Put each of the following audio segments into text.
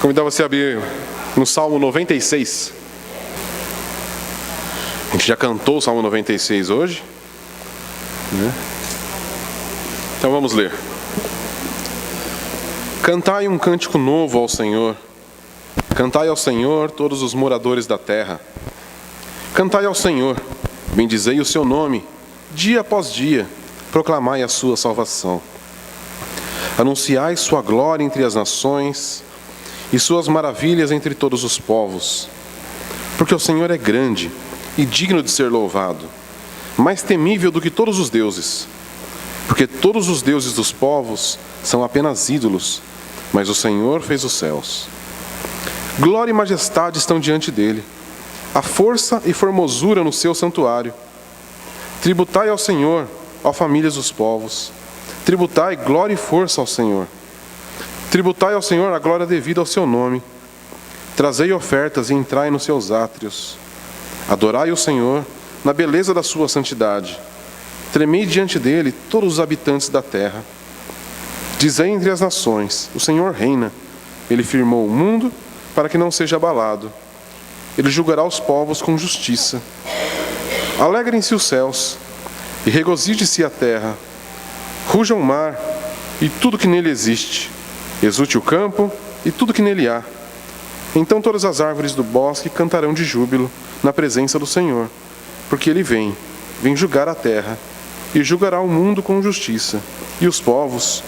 Convidar você a abrir no Salmo 96. A gente já cantou o Salmo 96 hoje, né? Então vamos ler. Cantai um cântico novo ao Senhor. Cantai ao Senhor todos os moradores da terra. Cantai ao Senhor, bendizei o seu nome, dia após dia, proclamai a sua salvação. Anunciai sua glória entre as nações e suas maravilhas entre todos os povos. Porque o Senhor é grande e digno de ser louvado, mais temível do que todos os deuses. Porque todos os deuses dos povos são apenas ídolos, mas o Senhor fez os céus. Glória e majestade estão diante dele, a força e formosura no seu santuário. Tributai ao Senhor, ó famílias dos povos. Tributai glória e força ao Senhor. Tributai ao Senhor a glória devida ao seu nome. Trazei ofertas e entrai nos seus átrios. Adorai o Senhor na beleza da sua santidade. Tremei diante dele todos os habitantes da terra. Dizei entre as nações, o Senhor reina. Ele firmou o mundo para que não seja abalado. Ele julgará os povos com justiça. Alegrem-se os céus e regozije-se a terra. Ruja o mar e tudo que nele existe. Exulte o campo e tudo que nele há. Então todas as árvores do bosque cantarão de júbilo na presença do Senhor, porque ele vem julgar a terra e julgará o mundo com justiça e os povos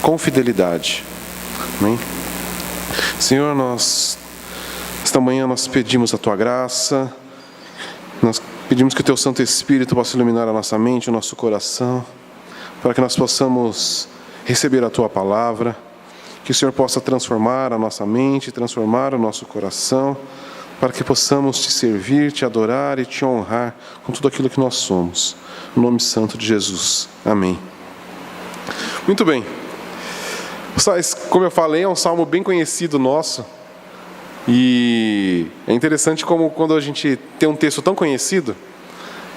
com fidelidade. Amém? Senhor, esta manhã nós pedimos a Tua graça, nós pedimos que o Teu Santo Espírito possa iluminar a nossa mente, o nosso coração, para que nós possamos receber a Tua palavra, que o Senhor possa transformar a nossa mente, transformar o nosso coração, para que possamos Te servir, Te adorar e Te honrar com tudo aquilo que nós somos. No nome santo de Jesus. Amém. Muito bem. Como eu falei, é um salmo bem conhecido nosso. E é interessante como quando a gente tem um texto tão conhecido,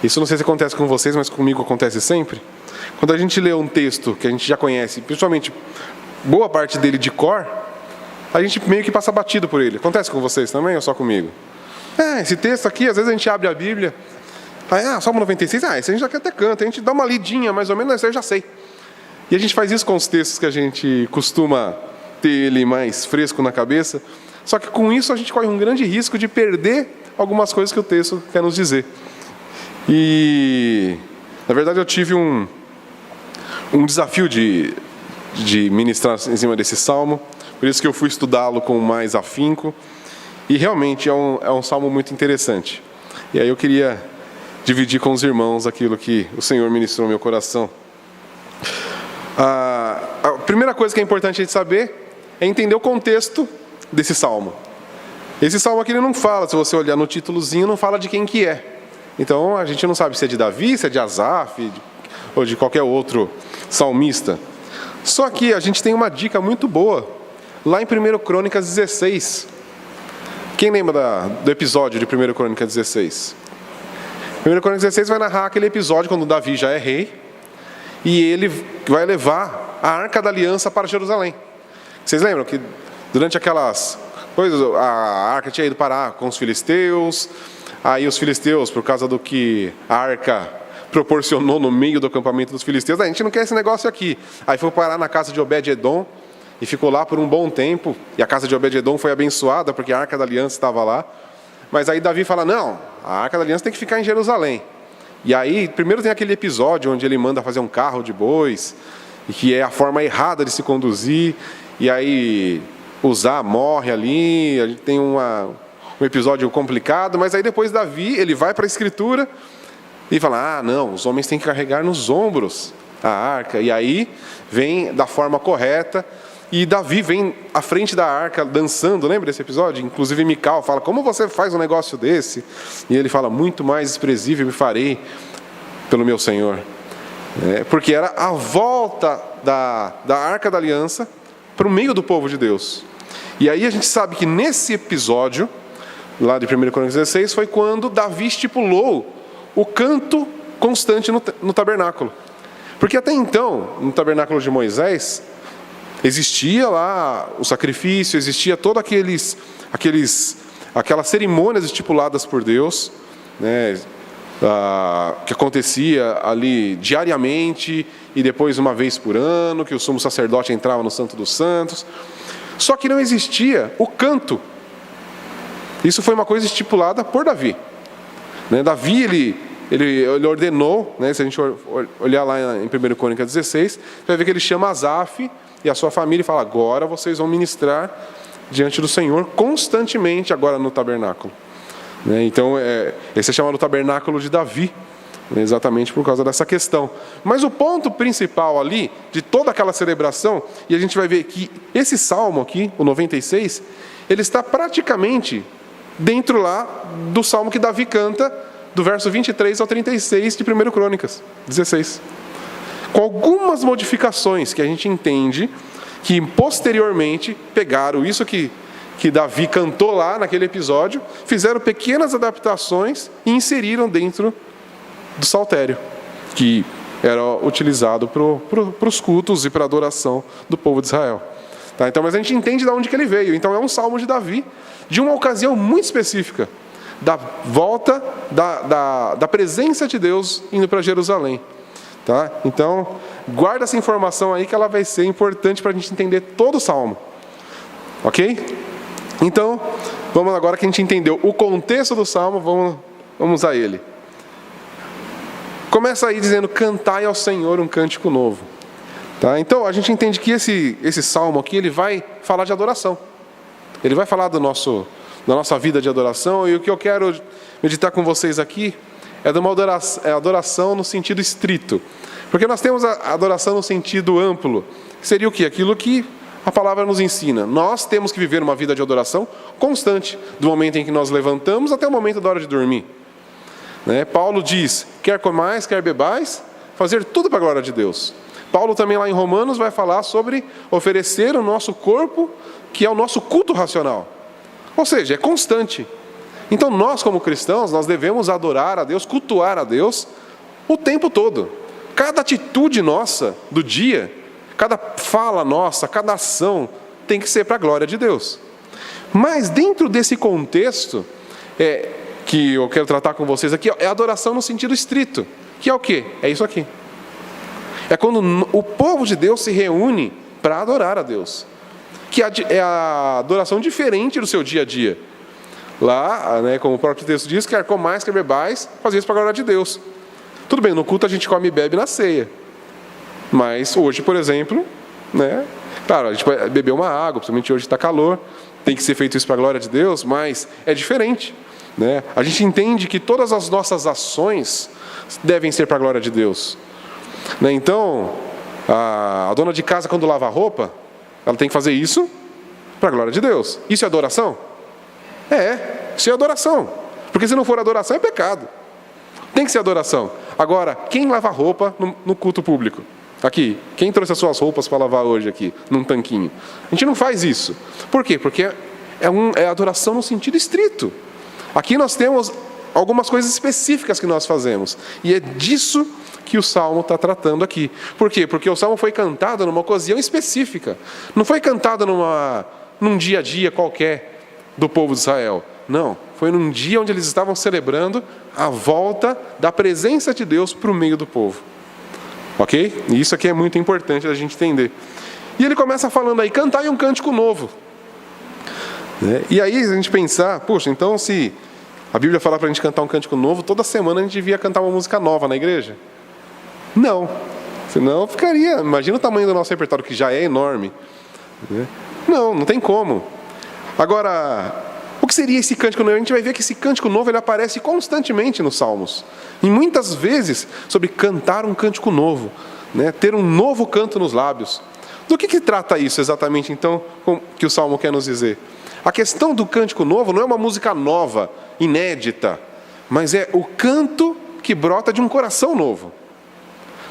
isso não sei se acontece com vocês, mas comigo acontece sempre. Quando a gente lê um texto que a gente já conhece, principalmente boa parte dele de cor, a gente meio que passa batido por ele. Acontece com vocês também ou só comigo? Esse texto aqui, às vezes a gente abre a Bíblia, Salmo 96, esse a gente já até canta, a gente dá uma lidinha, mais ou menos, esse eu já sei. E a gente faz isso com os textos que a gente costuma ter ele mais fresco na cabeça, só que com isso a gente corre um grande risco de perder algumas coisas que o texto quer nos dizer. E, na verdade, eu tive um desafio de ministrar em cima desse salmo, por isso que eu fui estudá-lo com mais afinco, e realmente é um salmo muito interessante. E aí eu queria dividir com os irmãos aquilo que o Senhor ministrou no meu coração. A primeira coisa que é importante a gente saber é entender o contexto desse salmo. Esse salmo aqui ele não fala, se você olhar no títulozinho, não fala de quem que é. Então a gente não sabe se é de Davi, se é de Asaf, ou de qualquer outro salmista. Só que a gente tem uma dica muito boa, lá em 1 Crônicas 16. Quem lembra do episódio de 1 Crônicas 16? 1 Crônicas 16 vai narrar aquele episódio quando Davi já é rei, e ele vai levar a Arca da Aliança para Jerusalém. Vocês lembram que durante aquelas coisas, a Arca tinha ido parar com os filisteus, aí os filisteus, por causa do que a Arca proporcionou no meio do acampamento dos filisteus, a gente não quer esse negócio aqui. Aí foi parar na casa de Obed-Edom, e ficou lá por um bom tempo, e a casa de Obed-Edom foi abençoada, porque a Arca da Aliança estava lá. Mas aí Davi fala, não, a Arca da Aliança tem que ficar em Jerusalém. E aí, primeiro tem aquele episódio onde ele manda fazer um carro de bois, e que é a forma errada de se conduzir, e aí Uzá morre ali, a gente tem um episódio complicado, mas aí depois Davi, ele vai para a Escritura, e fala, não, os homens têm que carregar nos ombros a arca, e aí vem da forma correta, e Davi vem à frente da arca dançando, lembra desse episódio? Inclusive Mical fala, como você faz um negócio desse? E ele fala, muito mais desprezível me farei pelo meu Senhor. Porque era a volta da Arca da Aliança para o meio do povo de Deus. E aí a gente sabe que nesse episódio, lá de 1 Crônicas 16, foi quando Davi estipulou o canto constante no tabernáculo. Porque até então, no tabernáculo de Moisés, existia lá o sacrifício, existia todas aquelas cerimônias estipuladas por Deus, né, que acontecia ali diariamente e depois uma vez por ano, que o sumo sacerdote entrava no Santo dos Santos. Só que não existia o canto. Isso foi uma coisa estipulada por Davi. Né, Davi, ele ordenou, né, se a gente olhar lá em 1 Crônicas 16, vai ver que ele chama Asaf e a sua família e fala: agora vocês vão ministrar diante do Senhor constantemente agora no tabernáculo. Né, então, esse é chamado tabernáculo de Davi, né, exatamente por causa dessa questão. Mas o ponto principal ali, de toda aquela celebração, e a gente vai ver que esse salmo aqui, o 96, ele está praticamente dentro lá do salmo que Davi canta, do verso 23 ao 36 de 1 Crônicas 16. Com algumas modificações que a gente entende que posteriormente pegaram isso que Davi cantou lá naquele episódio, fizeram pequenas adaptações e inseriram dentro do saltério, que era utilizado para os cultos e para a adoração do povo de Israel. Tá? Então, mas a gente entende de onde que ele veio. Então é um salmo de Davi, de uma ocasião muito específica, da volta da presença de Deus indo para Jerusalém. Tá? Então, guarda essa informação aí que ela vai ser importante para a gente entender todo o salmo. Ok? Então, vamos agora que a gente entendeu o contexto do salmo, vamos a ele. Começa aí dizendo: cantai ao Senhor um cântico novo. Tá? Então, a gente entende que esse salmo aqui, ele vai falar de adoração. Ele vai falar da nossa vida de adoração, e o que eu quero meditar com vocês aqui é de uma adoração no sentido estrito. Porque nós temos a adoração no sentido amplo, que seria o quê? Aquilo que a palavra nos ensina. Nós temos que viver uma vida de adoração constante, do momento em que nós levantamos até o momento da hora de dormir. Né? Paulo diz: quer comais, quer bebais, fazer tudo para a glória de Deus. Paulo também lá em Romanos vai falar sobre oferecer o nosso corpo, que é o nosso culto racional. Ou seja, é constante. Então nós, como cristãos, nós devemos adorar a Deus, cultuar a Deus o tempo todo. Cada atitude nossa do dia, cada fala nossa, cada ação tem que ser para a glória de Deus. Mas dentro desse contexto, que eu quero tratar com vocês aqui, é adoração no sentido estrito. Que é o quê? É isso aqui. É quando o povo de Deus se reúne para adorar a Deus. Que é a adoração diferente do seu dia a dia. Lá, né, como o próprio texto diz, quer comais, quer bebais, fazer isso para a glória de Deus. Tudo bem, no culto a gente come e bebe na ceia. Mas hoje, por exemplo, né, claro, a gente vai beber uma água, principalmente hoje está calor, tem que ser feito isso para a glória de Deus, mas é diferente. Né? A gente entende que todas as nossas ações devem ser para a glória de Deus. Né? Então, a dona de casa, quando lava a roupa, ela tem que fazer isso para a glória de Deus. Isso é adoração? Isso é adoração. Porque se não for adoração, é pecado. Tem que ser adoração. Agora, quem lava roupa no culto público? Aqui, quem trouxe as suas roupas para lavar hoje aqui, num tanquinho? A gente não faz isso. Por quê? Porque é adoração no sentido estrito. Aqui nós temos algumas coisas específicas que nós fazemos. E é disso que o Salmo está tratando aqui. Por quê? Porque o Salmo foi cantado numa ocasião específica. Não foi cantado num dia a dia qualquer do povo de Israel. Não, foi num dia onde eles estavam celebrando a volta da presença de Deus para o meio do povo. Ok? E isso aqui é muito importante a gente entender. E ele começa falando aí: cantai um cântico novo. E aí a gente pensar, poxa, então se a Bíblia falar para a gente cantar um cântico novo, toda semana a gente devia cantar uma música nova na igreja? Não, senão ficaria, imagina o tamanho do nosso repertório, que já é enorme. Não tem como. Agora, o que seria esse cântico novo? A gente vai ver que esse cântico novo ele aparece constantemente nos Salmos. E muitas vezes sobre cantar um cântico novo, né? Ter um novo canto nos lábios. Do que trata isso exatamente, então, que o Salmo quer nos dizer? A questão do cântico novo não é uma música nova, inédita, mas é o canto que brota de um coração novo.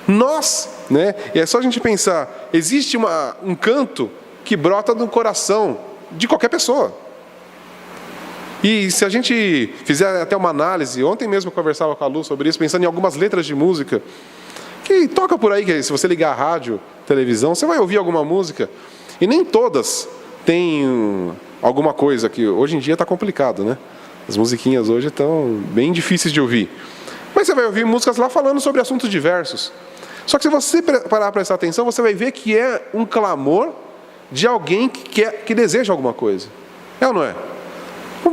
Nós, né? E é só a gente pensar, existe um canto que brota do coração de qualquer pessoa. E se a gente fizer até uma análise, ontem mesmo eu conversava com a Lu sobre isso, pensando em algumas letras de música, que toca por aí, que se você ligar a rádio, televisão, você vai ouvir alguma música. E nem todas têm alguma coisa que hoje em dia está complicado, né? As musiquinhas hoje estão bem difíceis de ouvir. Mas você vai ouvir músicas lá falando sobre assuntos diversos. Só que se você parar para prestar atenção, você vai ver que é um clamor de alguém que deseja alguma coisa. É ou não é?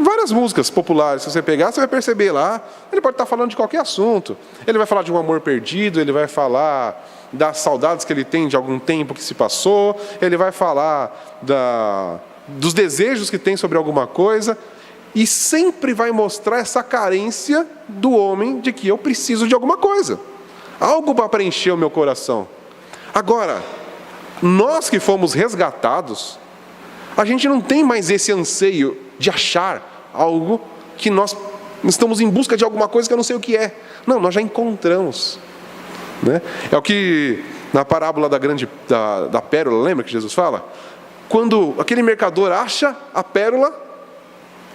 Várias músicas populares, se você pegar, você vai perceber lá, ele pode estar falando de qualquer assunto. Ele vai falar de um amor perdido, ele vai falar das saudades que ele tem de algum tempo que se passou, ele vai falar dos desejos que tem sobre alguma coisa, e sempre vai mostrar essa carência do homem de que eu preciso de alguma coisa. Algo para preencher o meu coração. Agora, nós que fomos resgatados, a gente não tem mais esse anseio de achar algo que nós estamos em busca de alguma coisa que eu não sei o que é. Não, nós já encontramos. Né? É o que na parábola da pérola, lembra que Jesus fala? Quando aquele mercador acha a pérola,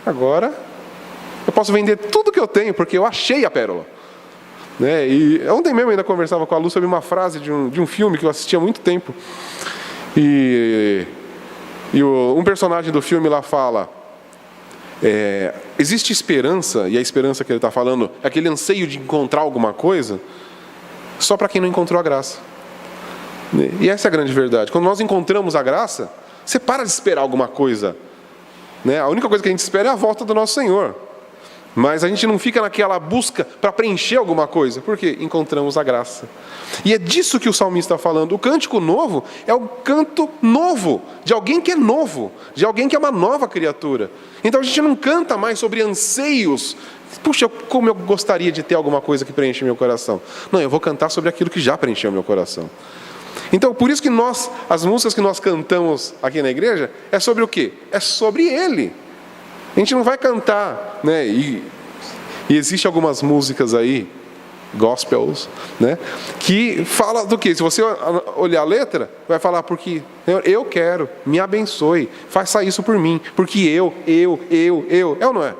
agora eu posso vender tudo que eu tenho, porque eu achei a pérola. Né? E ontem mesmo ainda conversava com a Lu sobre uma frase de um filme que eu assisti há muito tempo. E um personagem do filme lá fala, existe esperança, e a esperança que ele está falando é aquele anseio de encontrar alguma coisa, só para quem não encontrou a graça. E essa é a grande verdade. Quando nós encontramos a graça, você para de esperar alguma coisa. Né? A única coisa que a gente espera é a volta do nosso Senhor. Mas a gente não fica naquela busca para preencher alguma coisa, porque encontramos a graça. E é disso que o salmista está falando. O cântico novo é o canto novo, de alguém que é novo, de alguém que é uma nova criatura. Então a gente não canta mais sobre anseios. Puxa, como eu gostaria de ter alguma coisa que preenche meu coração. Não, eu vou cantar sobre aquilo que já preencheu meu coração. Então, por isso que as músicas que nós cantamos aqui na igreja, é sobre o quê? É sobre Ele. A gente não vai cantar, né? E existem algumas músicas aí, gospels, né? Que fala do quê? Se você olhar a letra, vai falar porque eu quero, me abençoe, faça isso por mim, porque eu. É ou não é?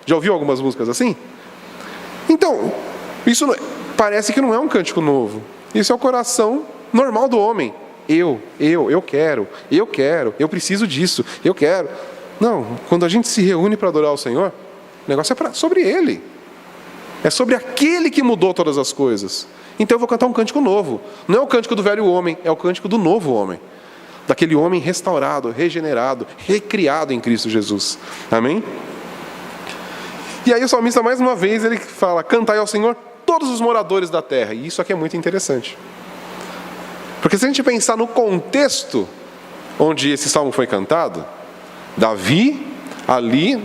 Já ouviu algumas músicas assim? Então, isso parece que não é um cântico novo. Isso é o coração normal do homem. Eu quero, eu preciso disso, eu quero. Não, quando a gente se reúne para adorar o Senhor, o negócio é sobre Ele. É sobre aquele que mudou todas as coisas. Então eu vou cantar um cântico novo. Não é o cântico do velho homem, é o cântico do novo homem. Daquele homem restaurado, regenerado, recriado em Cristo Jesus. Amém? E aí o salmista mais uma vez ele fala, cantai ao Senhor todos os moradores da terra. E isso aqui é muito interessante. Porque se a gente pensar no contexto onde esse salmo foi cantado, Davi, ali,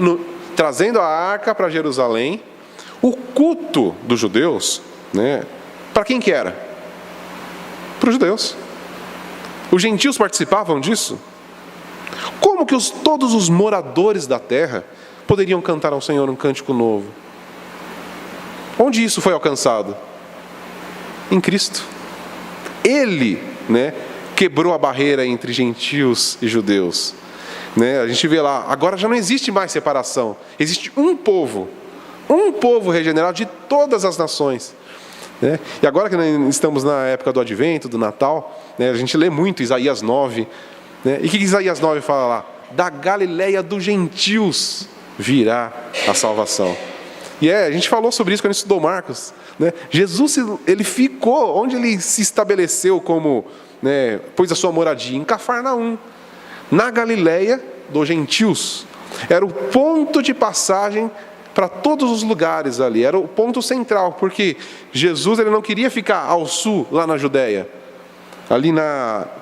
trazendo a arca para Jerusalém, o culto dos judeus, né, para quem que era? Para os judeus. Os gentios participavam disso? Como que todos os moradores da terra poderiam cantar ao Senhor um cântico novo? Onde isso foi alcançado? Em Cristo. Ele, né, quebrou a barreira entre gentios e judeus. Né? A gente vê lá, agora já não existe mais separação. Existe um povo regenerado de todas as nações. Né? E agora que estamos na época do Advento, do Natal, né, a gente lê muito Isaías 9. Né? E o que Isaías 9 fala lá? Da Galileia dos gentios virá a salvação. E a gente falou sobre isso quando estudou Marcos. Né? Jesus, ele ficou onde ele se estabeleceu como, né, pôs a sua moradia, em Cafarnaum, na Galileia dos gentios. Era o ponto de passagem para todos os lugares ali, era o ponto central, porque Jesus ele não queria ficar ao sul, lá na Judéia, ali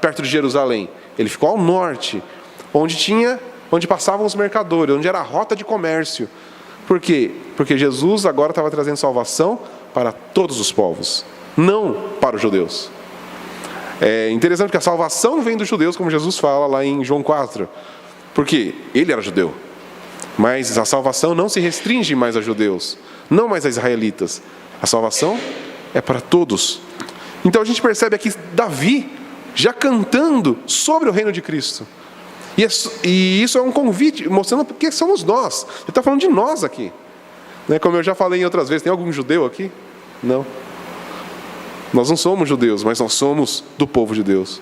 perto de Jerusalém. Ele ficou ao norte, onde passavam os mercadores, onde era a rota de comércio. Por quê? Porque Jesus agora estava trazendo salvação para todos os povos, não para os judeus. É interessante que a salvação vem dos judeus, como Jesus fala lá em João 4, porque ele era judeu. Mas a salvação não se restringe mais a judeus, não mais a israelitas. A salvação é para todos. Então a gente percebe aqui Davi já cantando sobre o reino de Cristo. E isso é um convite, mostrando porque somos nós. Ele está falando de nós aqui. Como eu já falei em outras vezes, tem algum judeu aqui? Não. Nós não somos judeus, mas nós somos do povo de Deus.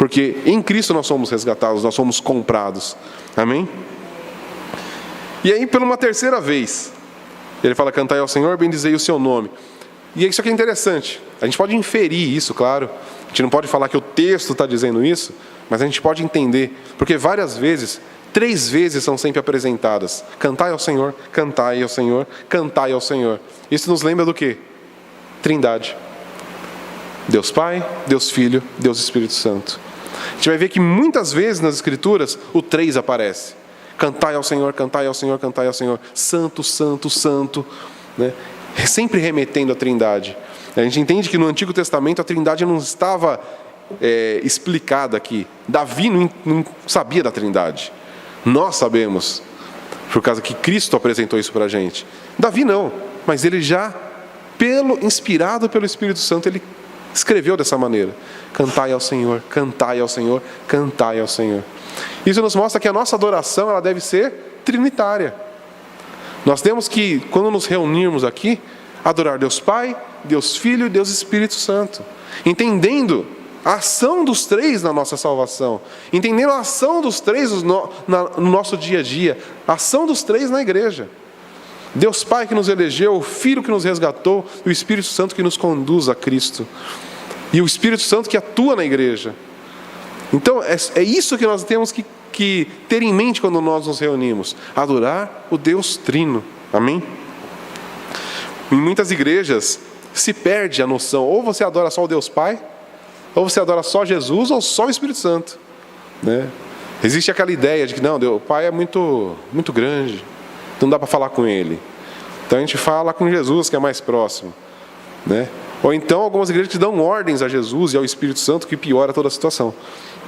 Porque em Cristo nós somos resgatados, nós somos comprados. Amém? E aí, por uma terceira vez, ele fala: cantai ao Senhor, bendizei o seu nome. E isso aqui é interessante. A gente pode inferir isso, claro. A gente não pode falar que o texto está dizendo isso, mas a gente pode entender. Porque várias vezes, 3 vezes são sempre apresentadas: cantai ao Senhor, cantai ao Senhor, cantai ao Senhor. Isso nos lembra do quê? Trindade. Deus Pai, Deus Filho, Deus Espírito Santo. A gente vai ver que muitas vezes nas Escrituras o 3 aparece. Cantai ao Senhor, cantai ao Senhor, cantai ao Senhor. Santo, santo, santo. Né? Sempre remetendo à Trindade. A gente entende que no Antigo Testamento a Trindade não estava explicada aqui. Davi não sabia da Trindade. Nós sabemos, por causa que Cristo apresentou isso para a gente. Davi não, mas ele já, inspirado pelo Espírito Santo, ele escreveu dessa maneira: cantai ao Senhor, cantai ao Senhor, cantai ao Senhor. Isso nos mostra que a nossa adoração ela deve ser trinitária. Nós temos que, quando nos reunirmos aqui, adorar Deus Pai, Deus Filho e Deus Espírito Santo, entendendo a ação dos 3 na nossa salvação, entendendo a ação dos 3 no nosso dia a dia, a ação dos 3 na igreja. Deus Pai que nos elegeu, o Filho que nos resgatou, e o Espírito Santo que nos conduz a Cristo. E o Espírito Santo que atua na igreja. Então, é isso que nós temos que ter em mente quando nós nos reunimos: adorar o Deus Trino. Amém? Em muitas igrejas se perde a noção: ou você adora só o Deus Pai, ou você adora só Jesus, ou só o Espírito Santo. Né? Existe aquela ideia de que não, Deus, o Pai é muito, muito grande, não dá para falar com Ele. Então a gente fala com Jesus, que é mais próximo. Né? Ou então algumas igrejas que dão ordens a Jesus e ao Espírito Santo, que piora toda a situação.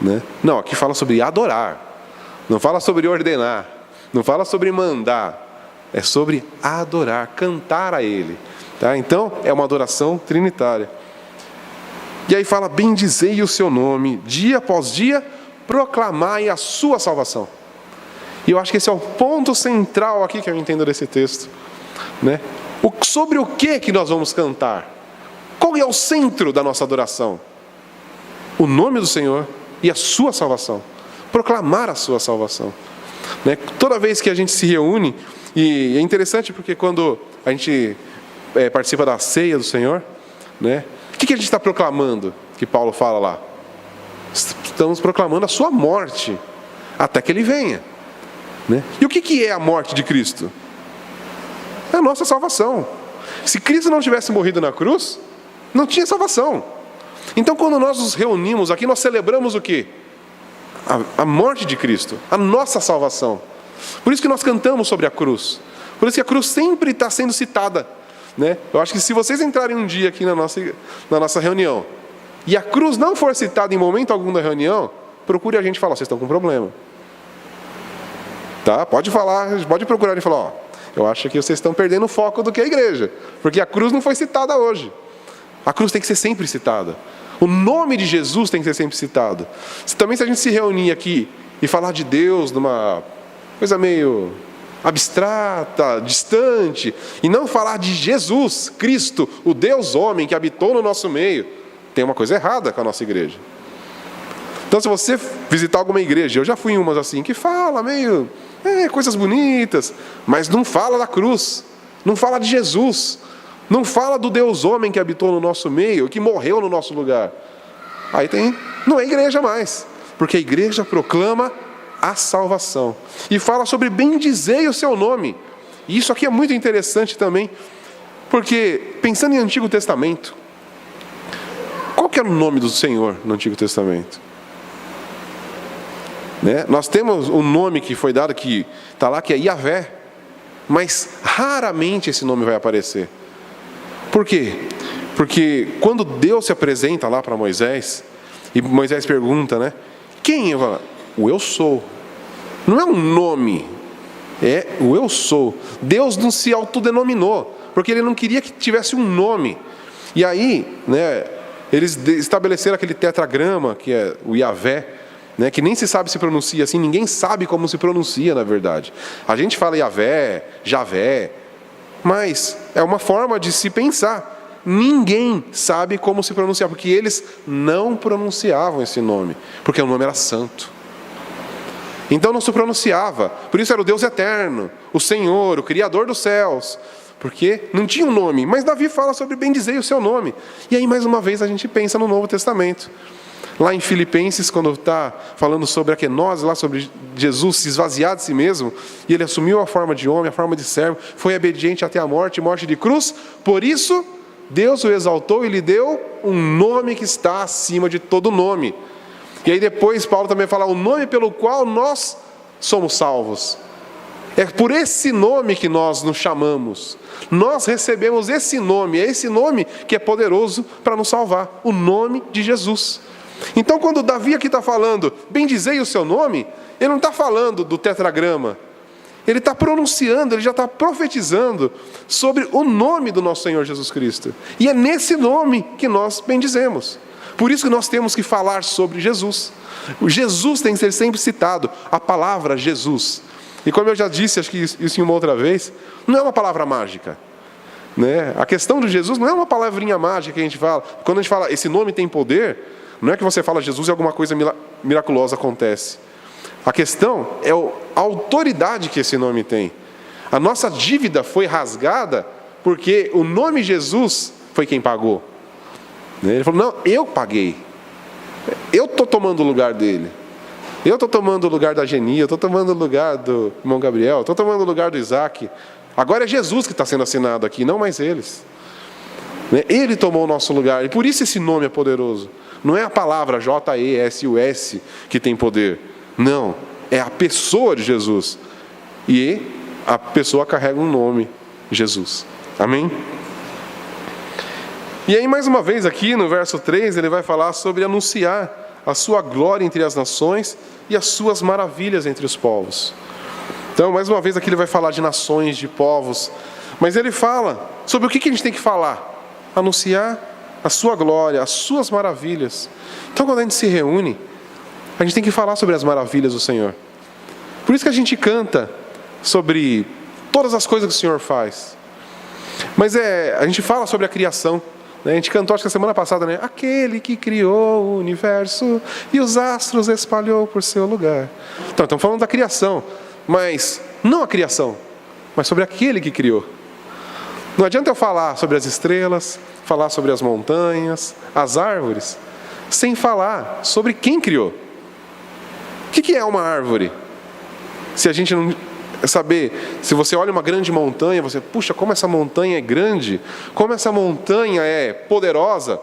Né? Não, aqui fala sobre adorar. Não fala sobre ordenar. Não fala sobre mandar. É sobre adorar, cantar a Ele. Tá? Então é uma adoração trinitária. E aí fala: bendizei o seu nome, dia após dia, proclamai a sua salvação. E eu acho que esse é o ponto central aqui que eu entendo desse texto. Né? Sobre o que nós vamos cantar? Qual é o centro da nossa adoração? O nome do Senhor e a sua salvação. Proclamar a sua salvação. Né? Toda vez que a gente se reúne, e é interessante porque quando a gente participa da ceia do Senhor, né? O que a gente está proclamando, que Paulo fala lá? Estamos proclamando a sua morte, até que Ele venha. Né? E o que é a morte de Cristo? É a nossa salvação. Se Cristo não tivesse morrido na cruz, não tinha salvação. Então quando nós nos reunimos aqui, nós celebramos o quê? A morte de Cristo, a nossa salvação. Por isso que nós cantamos sobre a cruz. Por isso que a cruz sempre está sendo citada. Né? Eu acho que se vocês entrarem um dia aqui na nossa reunião, e a cruz não for citada em momento algum da reunião, procure a gente e falar: vocês estão com problema. Tá? Pode falar, pode procurar e falar: ó, eu acho que vocês estão perdendo o foco do que é a igreja, porque a cruz não foi citada hoje. A cruz tem que ser sempre citada. O nome de Jesus tem que ser sempre citado. Também se a gente se reunir aqui e falar de Deus numa coisa meio abstrata, distante, e não falar de Jesus, Cristo, o Deus homem que habitou no nosso meio, tem uma coisa errada com a nossa igreja. Então se você visitar alguma igreja, eu já fui em umas assim, que fala meio coisas bonitas, mas não fala da cruz, não fala de Jesus, não fala do Deus homem que habitou no nosso meio, que morreu no nosso lugar. Aí não é igreja mais, porque a igreja proclama a salvação. E fala sobre bendizei o seu nome. E isso aqui é muito interessante também, porque pensando em Antigo Testamento, qual que era o nome do Senhor no Antigo Testamento? Né? Nós temos um nome que foi dado, que está lá, que é Yahvé, mas raramente esse nome vai aparecer. Por quê? Porque quando Deus se apresenta lá para Moisés, e Moisés pergunta, né? Quem eu? O eu sou. Não é um nome, é o eu sou. Deus não se autodenominou, porque Ele não queria que tivesse um nome. E aí, né, eles estabeleceram aquele tetragrama, que é o Yahvé, né, que nem se sabe se pronuncia assim, ninguém sabe como se pronuncia na verdade. A gente fala Yahvé, Javé, mas é uma forma de se pensar. ninguém sabe como se pronunciar, porque eles não pronunciavam esse nome, porque o nome era santo. Então não se pronunciava, por isso era o Deus eterno, o Senhor, o Criador dos céus, porque não tinha um nome, mas Davi fala sobre bendizei o seu nome. E aí mais uma vez a gente pensa no Novo Testamento. Lá em Filipenses, quando está falando sobre a kenose, lá sobre Jesus se esvaziar de si mesmo, e ele assumiu a forma de homem, a forma de servo, foi obediente até a morte, morte de cruz, por isso Deus o exaltou e lhe deu um nome que está acima de todo nome. E aí depois Paulo também fala o nome pelo qual nós somos salvos. É por esse nome que nós nos chamamos. Nós recebemos esse nome, é esse nome que é poderoso para nos salvar, o nome de Jesus. Então quando Davi aqui está falando, bendizei o seu nome, ele não está falando do tetragrama. Ele está pronunciando, ele já está profetizando sobre o nome do nosso Senhor Jesus Cristo. E é nesse nome que nós bendizemos. Por isso que nós temos que falar sobre Jesus. O Jesus tem que ser sempre citado, a palavra Jesus. E como eu já disse, acho que isso em uma outra vez, não é uma palavra mágica. Né? A questão do Jesus não é uma palavrinha mágica que a gente fala. Quando a gente fala, esse nome tem poder, não é que você fala Jesus e alguma coisa miraculosa acontece. A questão é a autoridade que esse nome tem. A nossa dívida foi rasgada porque o nome Jesus foi quem pagou. Ele falou, não, eu paguei. Eu estou tomando o lugar dele. Eu estou tomando o lugar da Genia, eu estou tomando o lugar do irmão Gabriel, estou tomando o lugar do Isaac. Agora é Jesus que está sendo assinado aqui, não mais eles. Ele tomou o nosso lugar, e por isso esse nome é poderoso. Não é a palavra J-E-S-U-S que tem poder. Não, é a pessoa de Jesus. E a pessoa carrega um nome, Jesus. Amém? E aí mais uma vez aqui no verso 3, ele vai falar sobre anunciar a sua glória entre as nações e as suas maravilhas entre os povos. Então mais uma vez aqui ele vai falar de nações, de povos. Mas ele fala sobre o que a gente tem que falar. Anunciar a sua glória, as suas maravilhas. Então quando a gente se reúne, a gente tem que falar sobre as maravilhas do Senhor. Por isso que a gente canta sobre todas as coisas que o Senhor faz. Mas a gente fala sobre a criação. A gente cantou, acho que a semana passada, né? Aquele que criou o universo e os astros espalhou por seu lugar. Então, estamos falando da criação. Mas não a criação, mas sobre aquele que criou. Não adianta eu falar sobre as estrelas, falar sobre as montanhas, as árvores, sem falar sobre quem criou. O que é uma árvore? Se a gente não saber, se você olha uma grande montanha, você, puxa, como essa montanha é grande, como essa montanha é poderosa.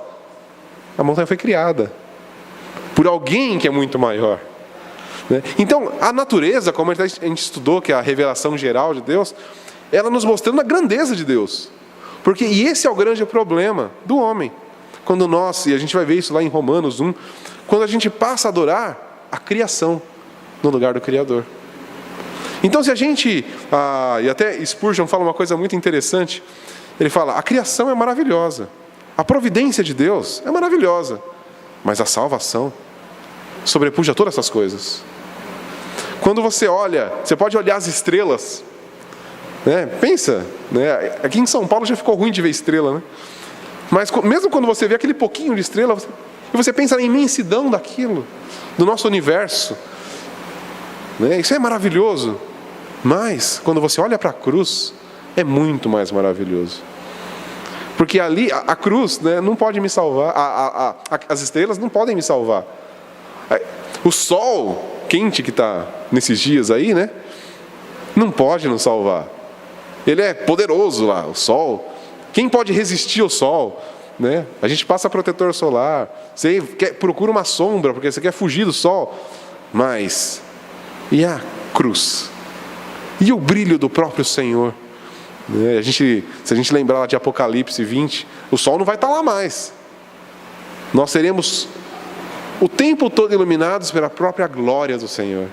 A montanha foi criada por alguém que é muito maior. Então, a natureza, como a gente estudou, que é a revelação geral de Deus, ela nos mostrando a grandeza de Deus. E esse é o grande problema do homem. Quando nós, e a gente vai ver isso lá em Romanos 1, quando a gente passa a adorar a criação no lugar do Criador. Então se a gente, e até Spurgeon fala uma coisa muito interessante, ele fala, a criação é maravilhosa, a providência de Deus é maravilhosa, mas a salvação sobrepuja todas essas coisas. Quando você olha, você pode olhar as estrelas, né? Pensa, né? Aqui em São Paulo já ficou ruim de ver estrela, né? Mas mesmo quando você vê aquele pouquinho de estrela, você pensa na imensidão daquilo, do nosso universo, né? Isso é maravilhoso. Mas, quando você olha para a cruz, é muito mais maravilhoso. Porque ali, a cruz, né, não pode me salvar, as estrelas não podem me salvar. O sol quente que está nesses dias aí, né, não pode nos salvar. Ele é poderoso lá, o sol. Quem pode resistir ao sol? Né? A gente passa protetor solar, você procura uma sombra, porque você quer fugir do sol. Mas, e a cruz? E o brilho do próprio Senhor? Se a gente lembrar lá de Apocalipse 20, o sol não vai estar lá mais. Nós seremos o tempo todo iluminados pela própria glória do Senhor.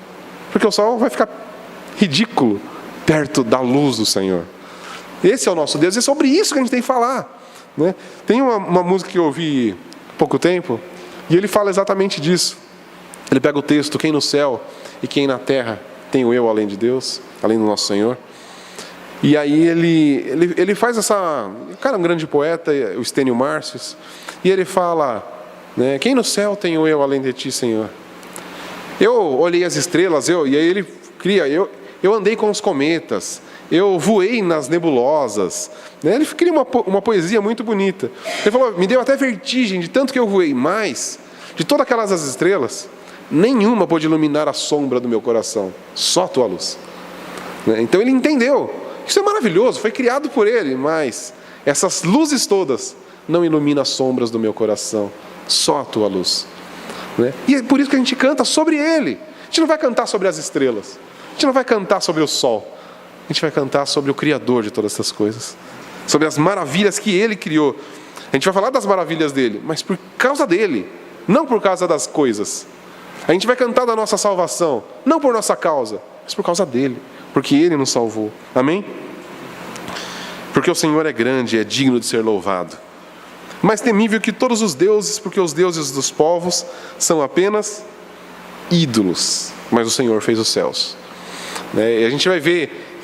Porque o sol vai ficar ridículo perto da luz do Senhor. Esse é o nosso Deus, e é sobre isso que a gente tem que falar. Né? Tem uma música que eu ouvi há pouco tempo, e ele fala exatamente disso. Ele pega o texto, quem no céu e quem na terra tem o eu além de Deus, além do nosso Senhor. E aí ele faz essa... O cara é um grande poeta, o Estênio Márcios, e ele fala, né, quem no céu tenho eu além de ti, Senhor? Eu olhei as estrelas, e aí ele cria, eu andei com os cometas, eu voei nas nebulosas, né? Ele cria uma poesia muito bonita. Ele falou, me deu até vertigem de tanto que eu voei, mas de todas aquelas as estrelas, nenhuma pôde iluminar a sombra do meu coração, só a tua luz. Né? Então ele entendeu, isso é maravilhoso, foi criado por ele, mas essas luzes todas não iluminam as sombras do meu coração, só a tua luz. Né? E é por isso que a gente canta sobre ele. A gente não vai cantar sobre as estrelas, a gente não vai cantar sobre o sol, a gente vai cantar sobre o Criador de todas essas coisas, sobre as maravilhas que ele criou. A gente vai falar das maravilhas dele, mas por causa dele, não por causa das coisas. A gente vai cantar da nossa salvação, não por nossa causa, mas por causa dele, porque ele nos salvou. Amém? Porque o Senhor é grande, é digno de ser louvado, mais temível que todos os deuses, porque os deuses dos povos são apenas ídolos, mas o Senhor fez os céus. E a gente vai ver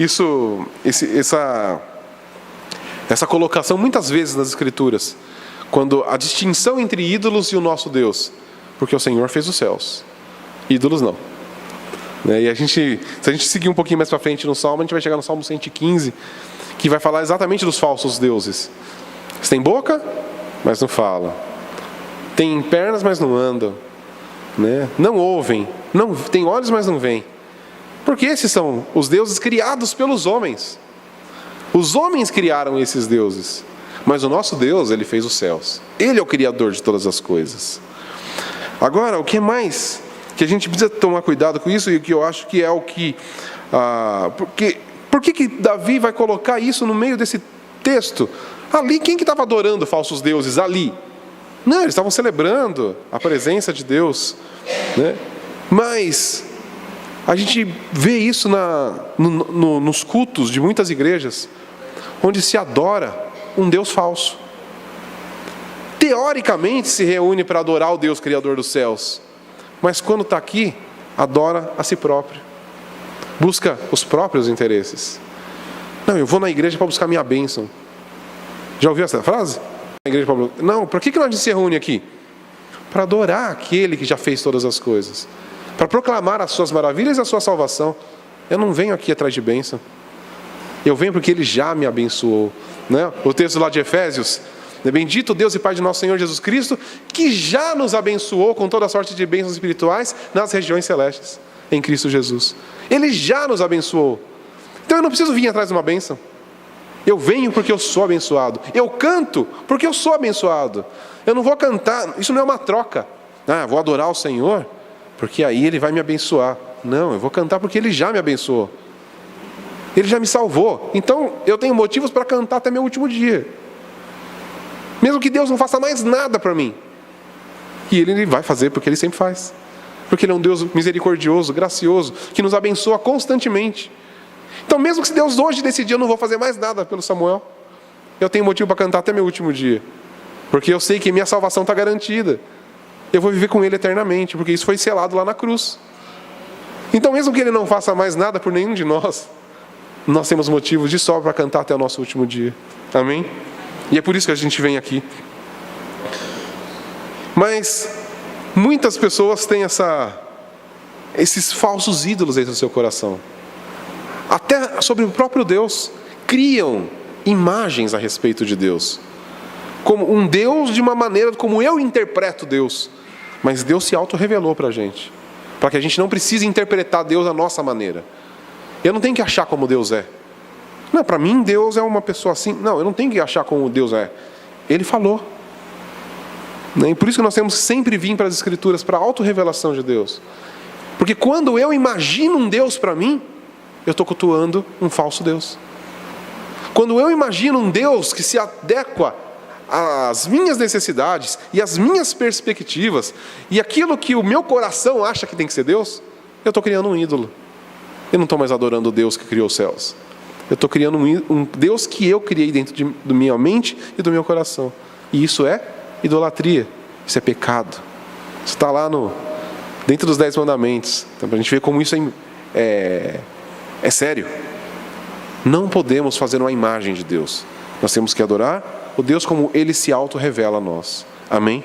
essa colocação muitas vezes nas Escrituras, quando a distinção entre ídolos e o nosso Deus, porque o Senhor fez os céus, ídolos não. E se a gente seguir um pouquinho mais para frente no Salmo, a gente vai chegar no Salmo 115, que vai falar exatamente dos falsos deuses. Eles têm boca, mas não falam, têm pernas, mas não andam, né? Não ouvem, não têm olhos, mas não veem. Porque esses são os deuses criados pelos homens. Os homens criaram esses deuses, mas o nosso Deus, ele fez os céus. Ele é o Criador de todas as coisas. Agora, o que mais que a gente precisa tomar cuidado com isso, e o que eu acho que é o que... Por que Davi vai colocar isso no meio desse texto? Ali, quem que estava adorando falsos deuses? Ali. Não, eles estavam celebrando a presença de Deus, né? Mas a gente vê isso nos cultos de muitas igrejas, onde se adora um Deus falso. Teoricamente se reúne para adorar o Deus Criador dos céus, mas quando está aqui, adora a si próprio, busca os próprios interesses. Não, eu vou na igreja para buscar minha bênção. Já ouviu essa frase? Não, para que nós se reúne aqui? Para adorar aquele que já fez todas as coisas, para proclamar as suas maravilhas e a sua salvação. Eu não venho aqui atrás de bênção, eu venho porque ele já me abençoou, né? O texto lá de Efésios, bendito Deus e Pai de nosso Senhor Jesus Cristo, que já nos abençoou com toda sorte de bênçãos espirituais nas regiões celestes, em Cristo Jesus. Ele já nos abençoou. Então eu não preciso vir atrás de uma bênção. Eu venho porque eu sou abençoado. Eu canto porque eu sou abençoado. Eu não vou cantar, isso não é uma troca. Vou adorar o Senhor porque aí ele vai me abençoar. Não, eu vou cantar porque ele já me abençoou. Ele já me salvou. Então eu tenho motivos para cantar até meu último dia. Mesmo que Deus não faça mais nada para mim. E ele vai fazer porque ele sempre faz. Porque ele é um Deus misericordioso, gracioso, que nos abençoa constantemente. Então mesmo que se Deus hoje decidir, eu não vou fazer mais nada pelo Samuel, eu tenho motivo para cantar até meu último dia. Porque eu sei que minha salvação está garantida. Eu vou viver com ele eternamente, porque isso foi selado lá na cruz. Então mesmo que ele não faça mais nada por nenhum de nós, nós temos motivos de sobra para cantar até o nosso último dia. Amém? E é por isso que a gente vem aqui. Mas muitas pessoas têm esses falsos ídolos dentro do seu coração. Até sobre o próprio Deus. Criam imagens a respeito de Deus. Como um Deus de uma maneira como eu interpreto Deus. Mas Deus se auto-revelou para a gente. Para que a gente não precise interpretar Deus da nossa maneira. Eu não tenho que achar como Deus é. Não, para mim Deus é uma pessoa assim. Não, eu não tenho que achar como Deus é. Ele falou. E por isso que nós temos que sempre vir para as Escrituras, para a auto-revelação de Deus. Porque quando eu imagino um Deus para mim, eu estou cultuando um falso Deus. Quando eu imagino um Deus que se adequa às minhas necessidades e às minhas perspectivas, e aquilo que o meu coração acha que tem que ser Deus, eu estou criando um ídolo. Eu não estou mais adorando o Deus que criou os céus. Eu estou criando um Deus que eu criei dentro da minha mente e do meu coração. E isso é idolatria. Isso é pecado. Isso está lá dentro dos 10 mandamentos. Então, para a gente ver como isso é sério. Não podemos fazer uma imagem de Deus. Nós temos que adorar o Deus como Ele se auto-revela a nós. Amém?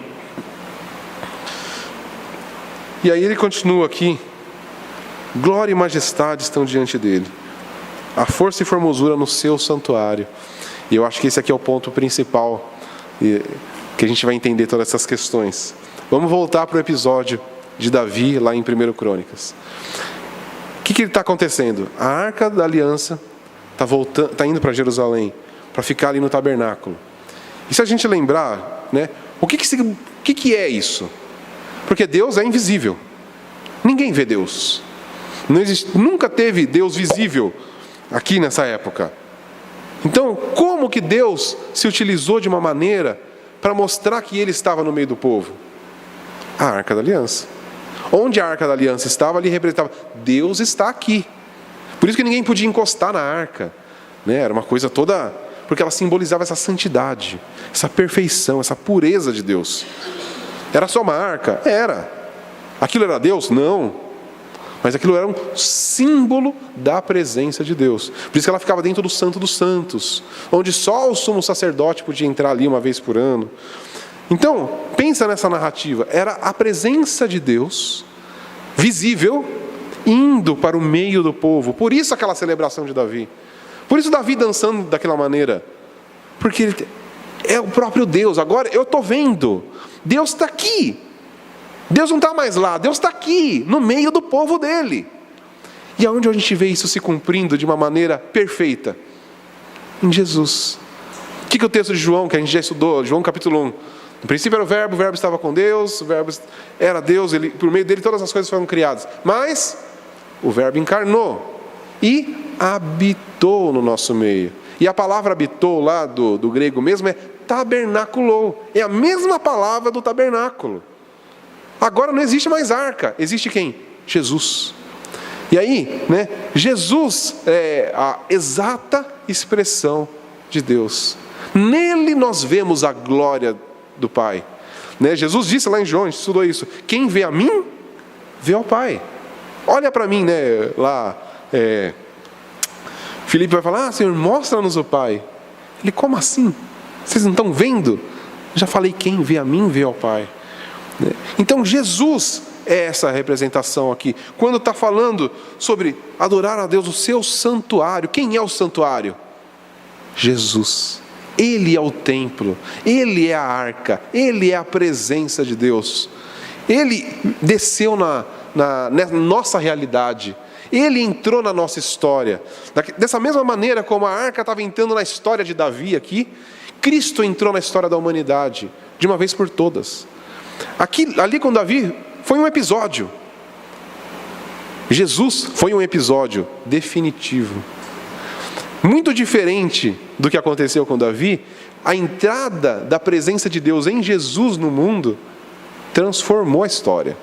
E aí ele continua aqui. Glória e majestade estão diante dele. A força e formosura no seu santuário. E eu acho que esse aqui é o ponto principal, que a gente vai entender todas essas questões. Vamos voltar para o episódio de Davi, lá em 1 Crônicas. O que está acontecendo? A Arca da Aliança está indo para Jerusalém, para ficar ali no tabernáculo. E se a gente lembrar, né, o que é isso? Porque Deus é invisível. Ninguém vê Deus. Não existe, nunca teve Deus visível aqui nessa época. Então, como que Deus se utilizou de uma maneira para mostrar que Ele estava no meio do povo? A Arca da Aliança. Onde a Arca da Aliança estava, ali representava, Deus está aqui. Por isso que ninguém podia encostar na Arca, né? Era uma coisa toda, porque ela simbolizava essa santidade, essa perfeição, essa pureza de Deus. Era só uma arca? Era. Aquilo era Deus? Não. Mas aquilo era um símbolo da presença de Deus. Por isso que ela ficava dentro do Santo dos Santos, onde só o sumo sacerdote podia entrar ali uma vez por ano. Então, pensa nessa narrativa. Era a presença de Deus, visível, indo para o meio do povo. Por isso aquela celebração de Davi. Por isso Davi dançando daquela maneira. Porque ele é o próprio Deus. Agora eu estou vendo. Deus está aqui. Deus não está mais lá. Deus está aqui, no meio do povo dele. E aonde a gente vê isso se cumprindo de uma maneira perfeita? Em Jesus. O que é o texto de João, que a gente já estudou? João capítulo 1. No princípio era o verbo estava com Deus, o verbo era Deus, por meio dele todas as coisas foram criadas. Mas o verbo encarnou e habitou no nosso meio. E a palavra habitou lá do grego mesmo é tabernaculou. É a mesma palavra do tabernáculo. Agora não existe mais arca, existe quem? Jesus. E aí, né, Jesus é a exata expressão de Deus. Nele nós vemos a glória do Pai. Né? Jesus disse lá em João, a gente estudou isso. Quem vê a mim, vê ao Pai. Olha para mim, né, lá, Filipe vai falar, Senhor, mostra-nos o Pai. Ele, como assim? Vocês não estão vendo? Já falei, quem vê a mim, vê ao Pai. Então Jesus é essa representação aqui. Quando está falando sobre adorar a Deus, o seu santuário. Quem é o santuário? Jesus. Ele é o templo, Ele é a arca, Ele é a presença de Deus. Ele desceu na nossa realidade, Ele entrou na nossa história. Dessa mesma maneira como a arca estava entrando na história de Davi aqui, Cristo entrou na história da humanidade, de uma vez por todas. Ali com Davi foi um episódio. Jesus foi um episódio definitivo. Muito diferente do que aconteceu com Davi, a entrada da presença de Deus em Jesus no mundo transformou a história.